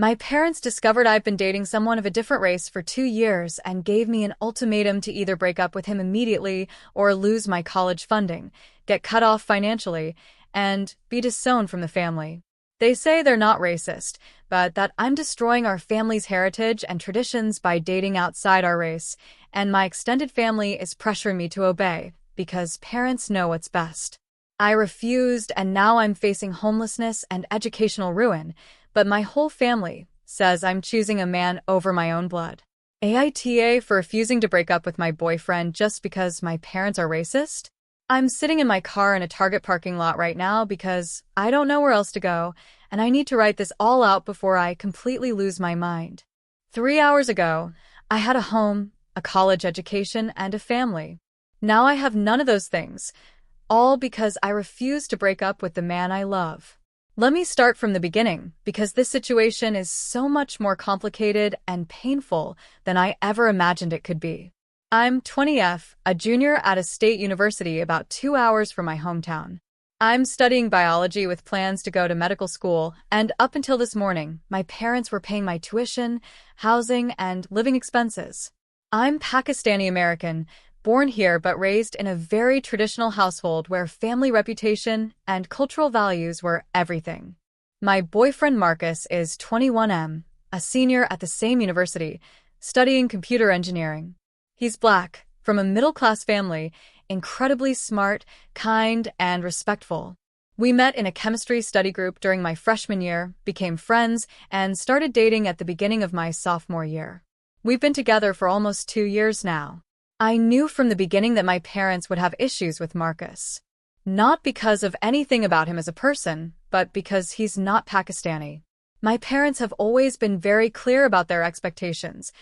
My parents discovered I've been dating someone of a different race for 2 years and gave me an ultimatum to either break up with him immediately or lose my college funding, get cut off financially, and be disowned from the family. They say they're not racist, but that I'm destroying our family's heritage and traditions by dating outside our race, and my extended family is pressuring me to obey, because parents know what's best. I refused, and now I'm facing homelessness and educational ruin, but my whole family says I'm choosing a man over my own blood. AITA for refusing to break up with my boyfriend just because my parents are racist? I'm sitting in my car in a Target parking lot right now because I don't know where else to go, and I need to write this all out before I completely lose my mind. 3 hours ago, I had a home, a college education, and a family. Now I have none of those things, all because I refuse to break up with the man I love. Let me start from the beginning, because this situation is so much more complicated and painful than I ever imagined it could be. I'm 20F, a junior at a state university about 2 hours from my hometown. I'm studying biology with plans to go to medical school, and up until this morning, my parents were paying my tuition, housing, and living expenses. I'm Pakistani American, born here but raised in a very traditional household where family reputation and cultural values were everything. My boyfriend Marcus is 21M, a senior at the same university, studying computer engineering. He's Black, from a middle-class family, incredibly smart, kind, and respectful. We met in a chemistry study group during my freshman year, became friends, and started dating at the beginning of my sophomore year. We've been together for almost 2 years now. I knew from the beginning that my parents would have issues with Marcus. Not because of anything about him as a person, but because he's not Pakistani. My parents have always been very clear about their expectations.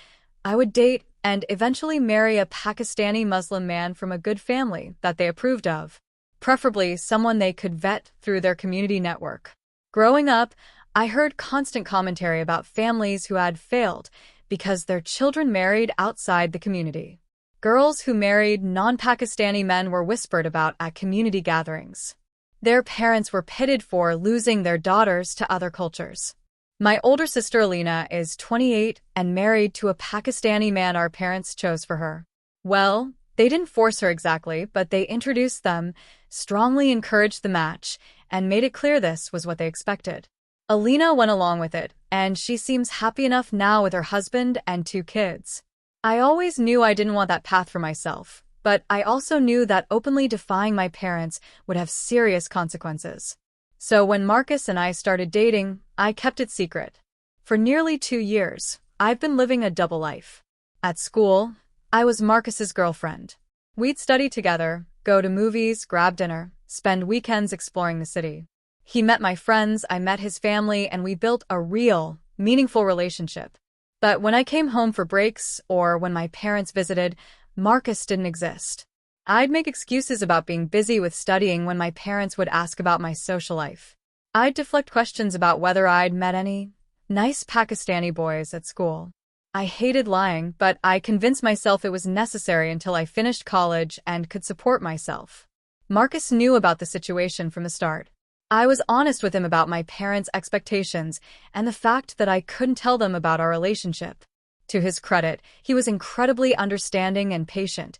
I would date and eventually marry a Pakistani Muslim man from a good family that they approved of, preferably someone they could vet through their community network. Growing up, I heard constant commentary about families who had failed because their children married outside the community. Girls who married non-Pakistani men were whispered about at community gatherings. Their parents were pitted for losing their daughters to other cultures. My older sister Alina is 28 and married to a Pakistani man our parents chose for her. Well, they didn't force her exactly, but they introduced them, strongly encouraged the match, and made it clear this was what they expected. Alina went along with it, and she seems happy enough now with her husband and 2 kids. I always knew I didn't want that path for myself, but I also knew that openly defying my parents would have serious consequences. So when Marcus and I started dating, I kept it secret. For nearly 2 years, I've been living a double life. At school, I was Marcus's girlfriend. We'd study together, go to movies, grab dinner, spend weekends exploring the city. He met my friends, I met his family, and we built a real, meaningful relationship. But when I came home for breaks or when my parents visited, Marcus didn't exist. I'd make excuses about being busy with studying when my parents would ask about my social life. I'd deflect questions about whether I'd met any nice Pakistani boys at school. I hated lying, but I convinced myself it was necessary until I finished college and could support myself. Marcus knew about the situation from the start. I was honest with him about my parents' expectations and the fact that I couldn't tell them about our relationship. To his credit, he was incredibly understanding and patient,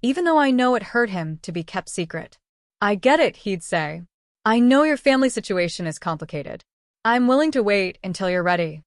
even though I know it hurt him to be kept secret. I get it, he'd say. I know your family situation is complicated. I'm willing to wait until you're ready.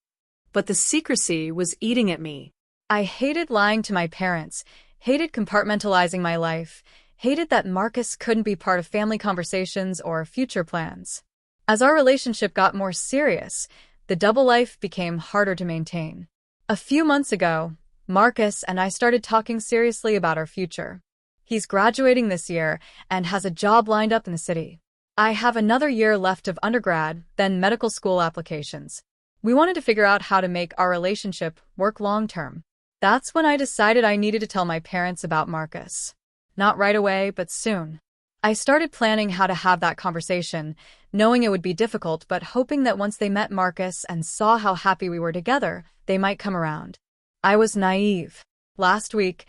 But the secrecy was eating at me. I hated lying to my parents, hated compartmentalizing my life, hated that Marcus couldn't be part of family conversations or future plans. As our relationship got more serious, the double life became harder to maintain. A few months ago, Marcus and I started talking seriously about our future. He's graduating this year and has a job lined up in the city. I have another year left of undergrad, then medical school applications. We wanted to figure out how to make our relationship work long-term. That's when I decided I needed to tell my parents about Marcus. Not right away, but soon. I started planning how to have that conversation, knowing it would be difficult but hoping that once they met Marcus and saw how happy we were together, they might come around. I was naive. Last week,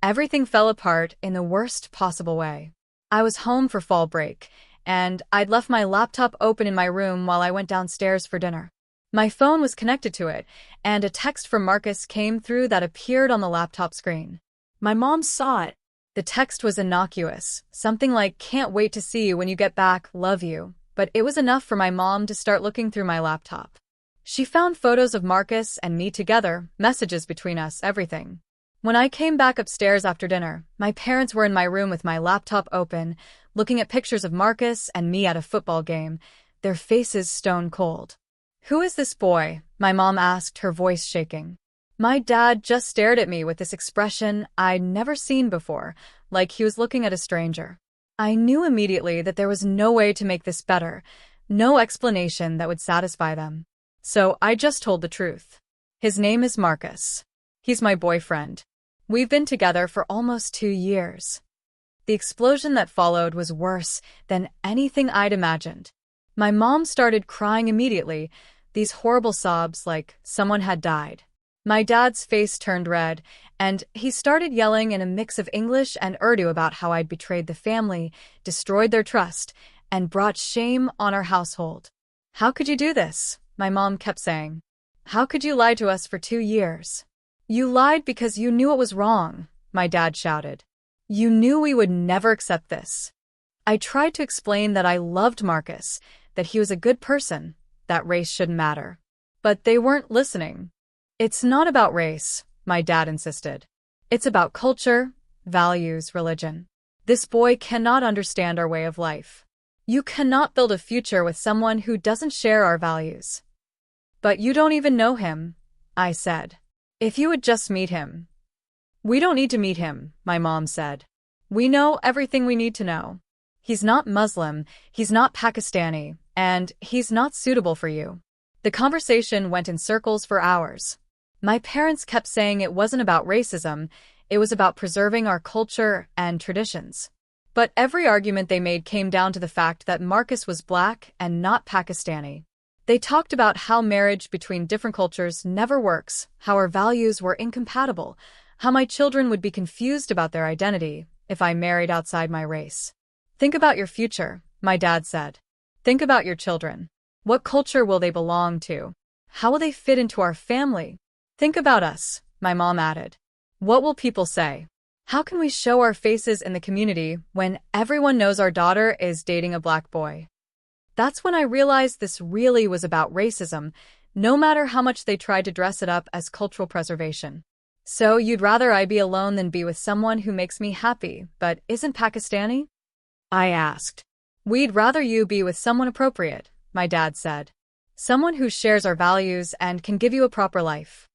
everything fell apart in the worst possible way. I was home for fall break, and I'd left my laptop open in my room while I went downstairs for dinner. My phone was connected to it, and a text from Marcus came through that appeared on the laptop screen. My mom saw it. The text was innocuous, something like, "Can't wait to see you when you get back, love you." But it was enough for my mom to start looking through my laptop. She found photos of Marcus and me together, messages between us, everything. When I came back upstairs after dinner, my parents were in my room with my laptop open, looking at pictures of Marcus and me at a football game, their faces stone cold. "Who is this boy?" my mom asked, her voice shaking. My dad just stared at me with this expression I'd never seen before, like he was looking at a stranger. I knew immediately that there was no way to make this better, no explanation that would satisfy them. So I just told the truth. "His name is Marcus. He's my boyfriend. We've been together for almost 2 years." The explosion that followed was worse than anything I'd imagined. My mom started crying immediately, these horrible sobs like someone had died. My dad's face turned red, and he started yelling in a mix of English and Urdu about how I'd betrayed the family, destroyed their trust, and brought shame on our household. "How could you do this?" my mom kept saying. "How could you lie to us for 2 years? You lied because you knew it was wrong," my dad shouted. "You knew we would never accept this." I tried to explain that I loved Marcus, that he was a good person, that race shouldn't matter. But they weren't listening. "It's not about race," my dad insisted. "It's about culture, values, religion. This boy cannot understand our way of life. You cannot build a future with someone who doesn't share our values." "But you don't even know him," I said. "If you would just meet him." "We don't need to meet him," my mom said. "We know everything we need to know. He's not Muslim, he's not Pakistani, and he's not suitable for you." The conversation went in circles for hours. My parents kept saying it wasn't about racism, it was about preserving our culture and traditions. But every argument they made came down to the fact that Marcus was black and not Pakistani. They talked about how marriage between different cultures never works, how our values were incompatible, how my children would be confused about their identity if I married outside my race. "Think about your future," my dad said. "Think about your children. What culture will they belong to? How will they fit into our family? Think about us," my mom added. "What will people say? How can we show our faces in the community when everyone knows our daughter is dating a black boy?" That's when I realized this really was about racism, no matter how much they tried to dress it up as cultural preservation. "So you'd rather I be alone than be with someone who makes me happy, but isn't Pakistani?" I asked. "We'd rather you be with someone appropriate," my dad said. "Someone who shares our values and can give you a proper life."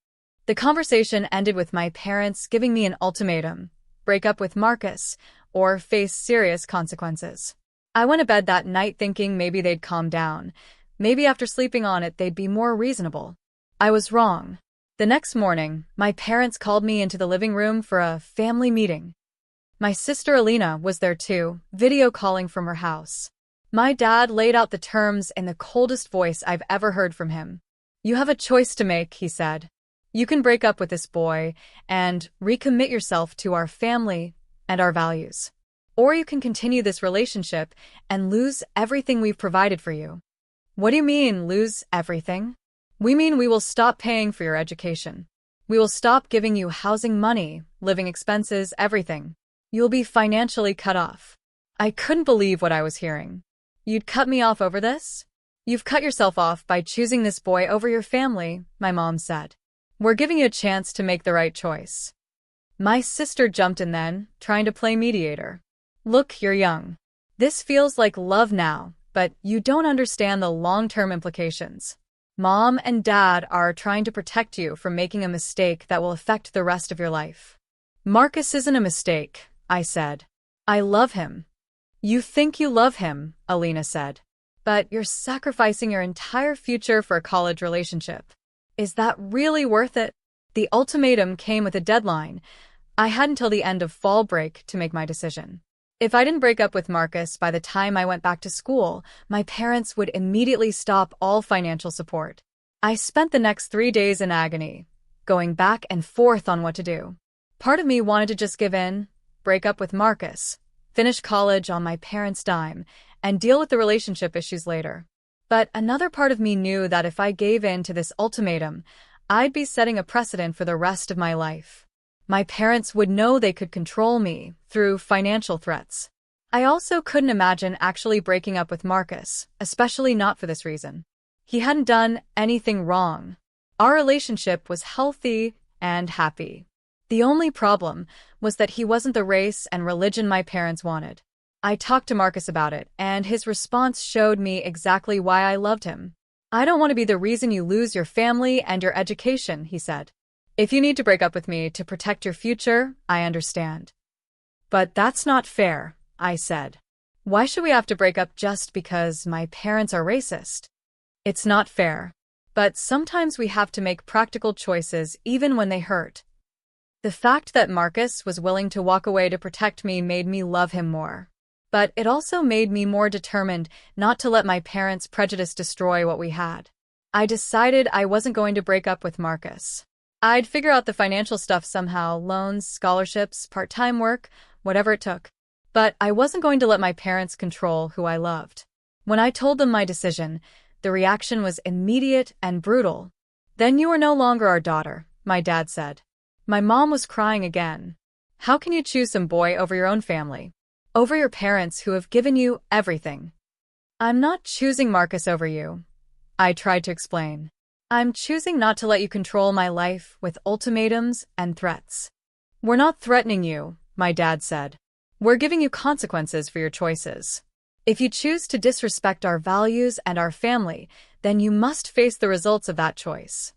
The conversation ended with my parents giving me an ultimatum: break up with Marcus, or face serious consequences. I went to bed that night thinking maybe they'd calm down. Maybe after sleeping on it they'd be more reasonable. I was wrong. The next morning, my parents called me into the living room for a family meeting. My sister Alina was there too, video calling from her house. My dad laid out the terms in the coldest voice I've ever heard from him. "You have a choice to make," he said. "You can break up with this boy and recommit yourself to our family and our values. Or you can continue this relationship and lose everything we've provided for you." "What do you mean, lose everything?" "We mean we will stop paying for your education. We will stop giving you housing money, living expenses, everything. You'll be financially cut off." I couldn't believe what I was hearing. "You'd cut me off over this? You've cut yourself off by choosing this boy over your family," my mom said. "We're giving you a chance to make the right choice." My sister jumped in then, trying to play mediator. "Look, you're young. This feels like love now, but you don't understand the long-term implications. Mom and Dad are trying to protect you from making a mistake that will affect the rest of your life." "Marcus isn't a mistake," I said. "I love him." "You think you love him," Alina said. "But you're sacrificing your entire future for a college relationship. Is that really worth it?" The ultimatum came with a deadline. I had until the end of fall break to make my decision. If I didn't break up with Marcus by the time I went back to school, my parents would immediately stop all financial support. I spent the next 3 days in agony, going back and forth on what to do. Part of me wanted to just give in, break up with Marcus, finish college on my parents' dime, and deal with the relationship issues later. But another part of me knew that if I gave in to this ultimatum, I'd be setting a precedent for the rest of my life. My parents would know they could control me through financial threats. I also couldn't imagine actually breaking up with Marcus, especially not for this reason. He hadn't done anything wrong. Our relationship was healthy and happy. The only problem was that he wasn't the race and religion my parents wanted. I talked to Marcus about it, and his response showed me exactly why I loved him. "I don't want to be the reason you lose your family and your education," he said. "If you need to break up with me to protect your future, I understand." "But that's not fair," I said. "Why should we have to break up just because my parents are racist?" "It's not fair. But sometimes we have to make practical choices even when they hurt." The fact that Marcus was willing to walk away to protect me made me love him more. But it also made me more determined not to let my parents' prejudice destroy what we had. I decided I wasn't going to break up with Marcus. I'd figure out the financial stuff somehow, loans, scholarships, part-time work, whatever it took. But I wasn't going to let my parents control who I loved. When I told them my decision, the reaction was immediate and brutal. "Then you are no longer our daughter," my dad said. My mom was crying again. "How can you choose some boy over your own family? Over your parents who have given you everything?" "I'm not choosing Marcus over you," I tried to explain. "I'm choosing not to let you control my life with ultimatums and threats." "We're not threatening you," my dad said. "We're giving you consequences for your choices. If you choose to disrespect our values and our family, then you must face the results of that choice."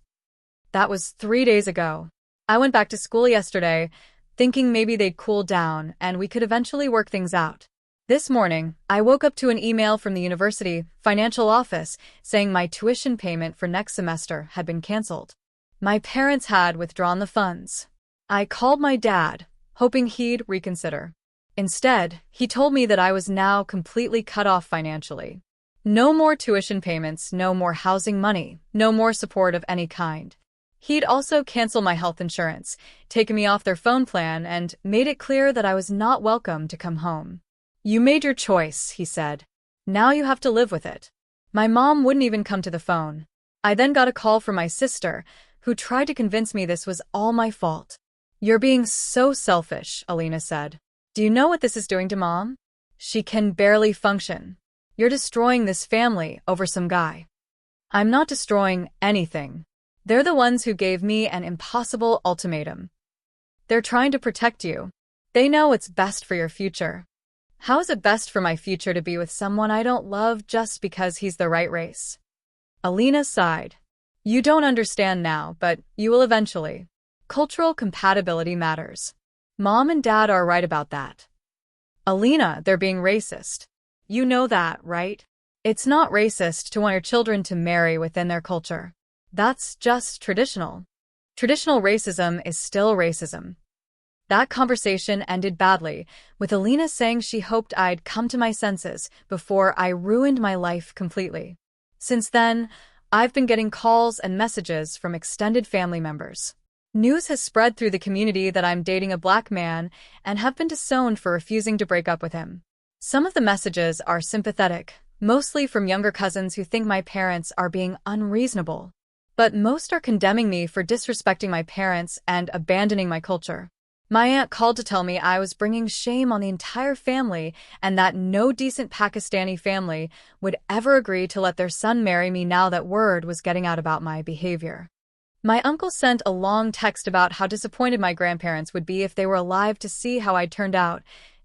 That was 3 days ago. I went back to school yesterday, thinking maybe they'd cool down and we could eventually work things out. This morning, I woke up to an email from the university financial office saying my tuition payment for next semester had been canceled. My parents had withdrawn the funds. I called my dad, hoping he'd reconsider. Instead, he told me that I was now completely cut off financially. No more tuition payments, no more housing money, no more support of any kind. He'd also canceled my health insurance, taken me off their phone plan, and made it clear that I was not welcome to come home. "You made your choice," he said. "Now you have to live with it." My mom wouldn't even come to the phone. I then got a call from my sister, who tried to convince me this was all my fault. "You're being so selfish," Alina said. "Do you know what this is doing to Mom? She can barely function. You're destroying this family over some guy." "I'm not destroying anything. They're the ones who gave me an impossible ultimatum. They're trying to protect you. They know it's best for your future." "How is it best for my future to be with someone I don't love just because he's the right race?" Alina sighed. "You don't understand now, but you will eventually. Cultural compatibility matters. Mom and Dad are right about that." "Alina, they're being racist. You know that, right? It's not racist to want your children to marry within their culture. That's just traditional. Traditional racism is still racism." That conversation ended badly, with Alina saying she hoped I'd come to my senses before I ruined my life completely. Since then, I've been getting calls and messages from extended family members. News has spread through the community that I'm dating a black man and have been disowned for refusing to break up with him. Some of the messages are sympathetic, mostly from younger cousins who think my parents are being unreasonable. But most are condemning me for disrespecting my parents and abandoning my culture. My aunt called to tell me I was bringing shame on the entire family and that no decent Pakistani family would ever agree to let their son marry me now that word was getting out about my behavior. My uncle sent a long text about how disappointed my grandparents would be if they were alive to see how I'd turned out,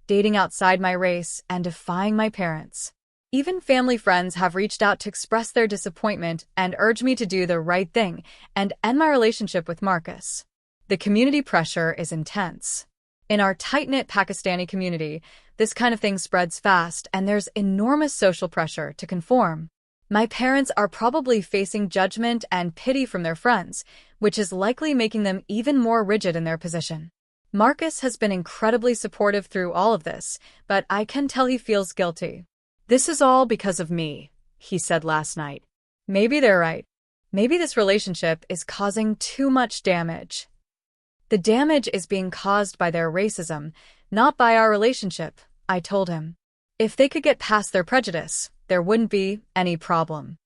dating outside my race and defying my parents. Even family friends have reached out to express their disappointment and urge me to do the right thing and end my relationship with Marcus. The community pressure is intense. In our tight-knit Pakistani community, this kind of thing spreads fast and there's enormous social pressure to conform. My parents are probably facing judgment and pity from their friends, which is likely making them even more rigid in their position. Marcus has been incredibly supportive through all of this, but I can tell he feels guilty. "This is all because of me," he said last night. Maybe they're right. Maybe this relationship is causing too much damage. The damage is being caused by their racism, not by our relationship, I told him. If they could get past their prejudice, there wouldn't be any problem.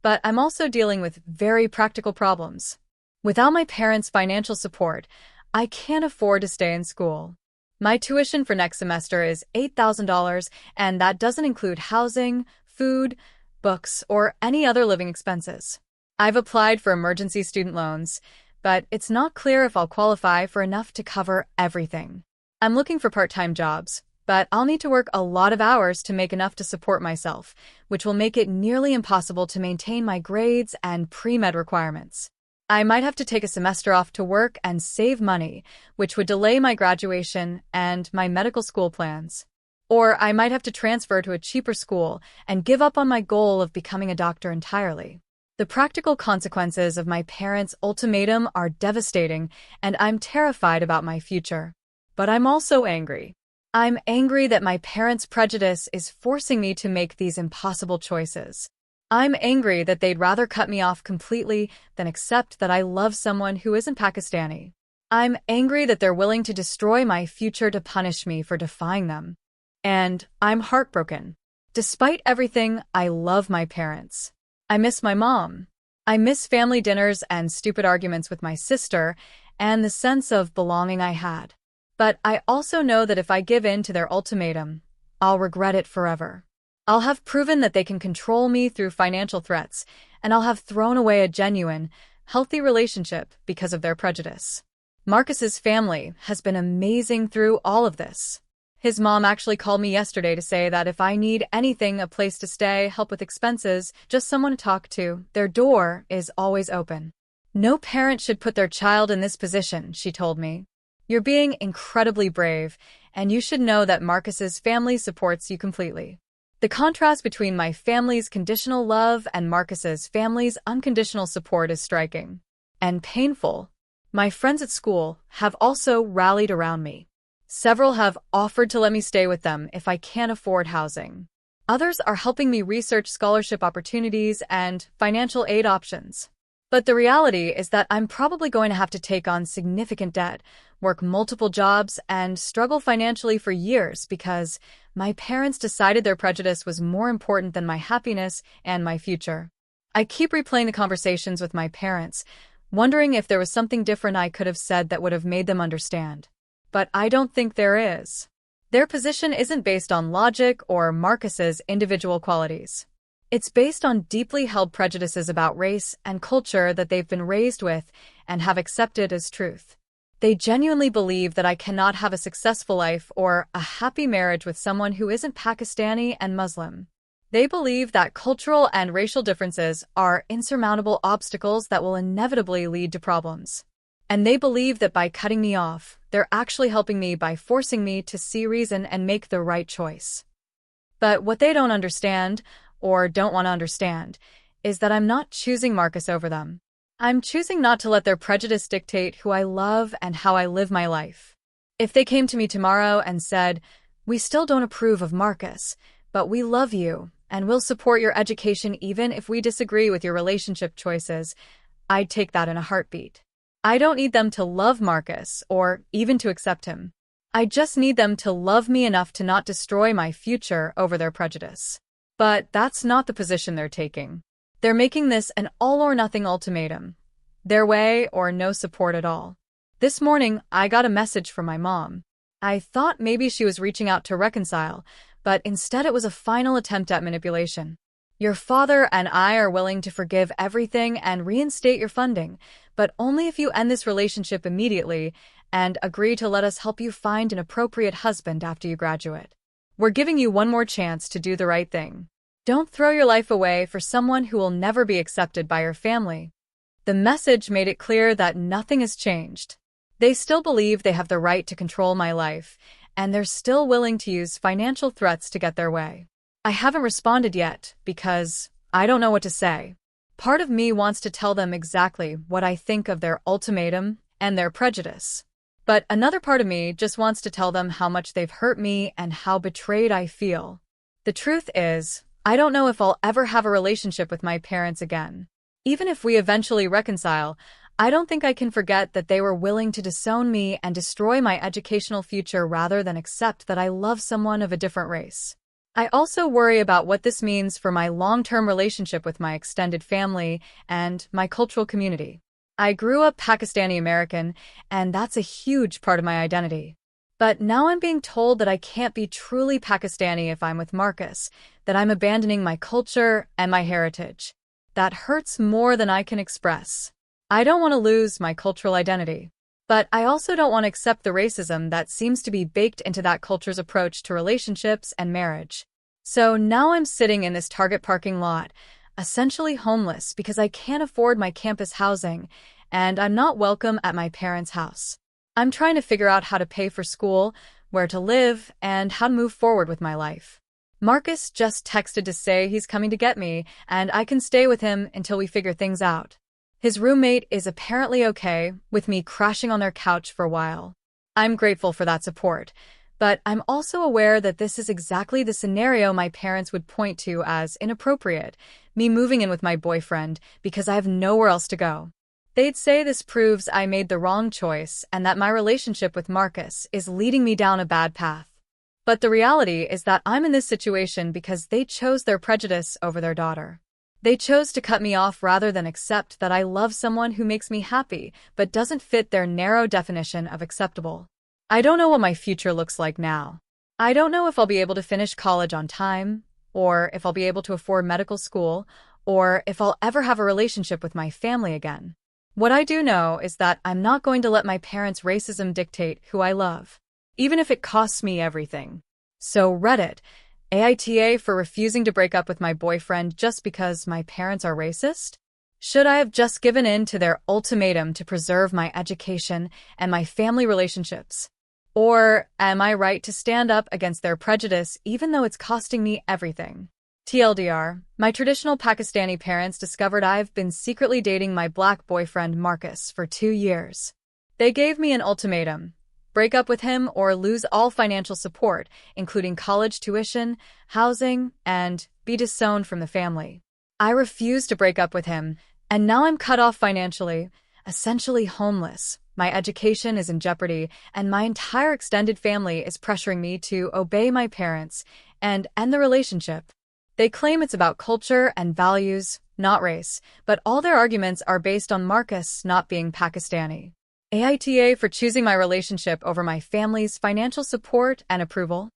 But I'm also dealing with very practical problems. Without my parents' financial support, I can't afford to stay in school. My tuition for next semester is $8,000, and that doesn't include housing, food, books, or any other living expenses. I've applied for emergency student loans, but it's not clear if I'll qualify for enough to cover everything. I'm looking for part-time jobs, but I'll need to work a lot of hours to make enough to support myself, which will make it nearly impossible to maintain my grades and pre-med requirements. I might have to take a semester off to work and save money, which would delay my graduation and my medical school plans. Or I might have to transfer to a cheaper school and give up on my goal of becoming a doctor entirely. The practical consequences of my parents' ultimatum are devastating, and I'm terrified about my future. But I'm also angry. I'm angry that my parents' prejudice is forcing me to make these impossible choices. I'm angry that they'd rather cut me off completely than accept that I love someone who isn't Pakistani. I'm angry that they're willing to destroy my future to punish me for defying them. And I'm heartbroken. Despite everything, I love my parents. I miss my mom. I miss family dinners and stupid arguments with my sister and the sense of belonging I had. But I also know that if I give in to their ultimatum, I'll regret it forever. I'll have proven that they can control me through financial threats, and I'll have thrown away a genuine, healthy relationship because of their prejudice. Marcus's family has been amazing through all of this. His mom actually called me yesterday to say that if I need anything, a place to stay, help with expenses, just someone to talk to, their door is always open. No parent should put their child in this position, she told me. You're being incredibly brave, and you should know that Marcus's family supports you completely. The contrast between my family's conditional love and Marcus's family's unconditional support is striking and painful. My friends at school have also rallied around me. Several have offered to let me stay with them if I can't afford housing. Others are helping me research scholarship opportunities and financial aid options. But the reality is that I'm probably going to have to take on significant debt, work multiple jobs, and struggle financially for years because my parents decided their prejudice was more important than my happiness and my future. I keep replaying the conversations with my parents, wondering if there was something different I could have said that would have made them understand. But I don't think there is. Their position isn't based on logic or Marcus's individual qualities. It's based on deeply held prejudices about race and culture that they've been raised with and have accepted as truth. They genuinely believe that I cannot have a successful life or a happy marriage with someone who isn't Pakistani and Muslim. They believe that cultural and racial differences are insurmountable obstacles that will inevitably lead to problems. And they believe that by cutting me off, they're actually helping me by forcing me to see reason and make the right choice. But what they don't understand, or don't want to understand, is that I'm not choosing Marcus over them. I'm choosing not to let their prejudice dictate who I love and how I live my life. If they came to me tomorrow and said, "We still don't approve of Marcus, but we love you and we'll support your education even if we disagree with your relationship choices," I'd take that in a heartbeat. I don't need them to love Marcus or even to accept him. I just need them to love me enough to not destroy my future over their prejudice. But that's not the position they're taking. They're making this an all-or-nothing ultimatum. Their way or no support at all. This morning, I got a message from my mom. I thought maybe she was reaching out to reconcile, but instead it was a final attempt at manipulation. "Your father and I are willing to forgive everything and reinstate your funding, but only if you end this relationship immediately and agree to let us help you find an appropriate husband after you graduate. We're giving you one more chance to do the right thing. Don't throw your life away for someone who will never be accepted by your family." The message made it clear that nothing has changed. They still believe they have the right to control my life, and they're still willing to use financial threats to get their way. I haven't responded yet because I don't know what to say. Part of me wants to tell them exactly what I think of their ultimatum and their prejudice. But another part of me just wants to tell them how much they've hurt me and how betrayed I feel. The truth is, I don't know if I'll ever have a relationship with my parents again. Even if we eventually reconcile, I don't think I can forget that they were willing to disown me and destroy my educational future rather than accept that I love someone of a different race. I also worry about what this means for my long-term relationship with my extended family and my cultural community. I grew up Pakistani American, and that's a huge part of my identity. But now I'm being told that I can't be truly Pakistani if I'm with Marcus, that I'm abandoning my culture and my heritage. That hurts more than I can express. I don't want to lose my cultural identity. But I also don't want to accept the racism that seems to be baked into that culture's approach to relationships and marriage. So now I'm sitting in this Target parking lot, essentially homeless because I can't afford my campus housing, and I'm not welcome at my parents' house. I'm trying to figure out how to pay for school, where to live, and how to move forward with my life. Marcus just texted to say he's coming to get me, and I can stay with him until we figure things out. His roommate is apparently okay with me crashing on their couch for a while. I'm grateful for that support, but I'm also aware that this is exactly the scenario my parents would point to as inappropriate, me moving in with my boyfriend because I have nowhere else to go. They'd say this proves I made the wrong choice and that my relationship with Marcus is leading me down a bad path. But the reality is that I'm in this situation because they chose their prejudice over their daughter. They chose to cut me off rather than accept that I love someone who makes me happy but doesn't fit their narrow definition of acceptable. I don't know what my future looks like now. I don't know if I'll be able to finish college on time, or if I'll be able to afford medical school, or if I'll ever have a relationship with my family again. What I do know is that I'm not going to let my parents' racism dictate who I love, even if it costs me everything. So Reddit, AITA for refusing to break up with my boyfriend just because my parents are racist? Should I have just given in to their ultimatum to preserve my education and my family relationships? Or am I right to stand up against their prejudice even though it's costing me everything? TLDR, my traditional Pakistani parents discovered I've been secretly dating my black boyfriend Marcus for 2 years. They gave me an ultimatum: break up with him or lose all financial support, including college tuition, housing, and be disowned from the family. I refused to break up with him, and now I'm cut off financially, essentially homeless. My education is in jeopardy, and my entire extended family is pressuring me to obey my parents and end the relationship. They claim it's about culture and values, not race, but all their arguments are based on Marcus not being Pakistani. AITA for choosing my relationship over my family's financial support and approval.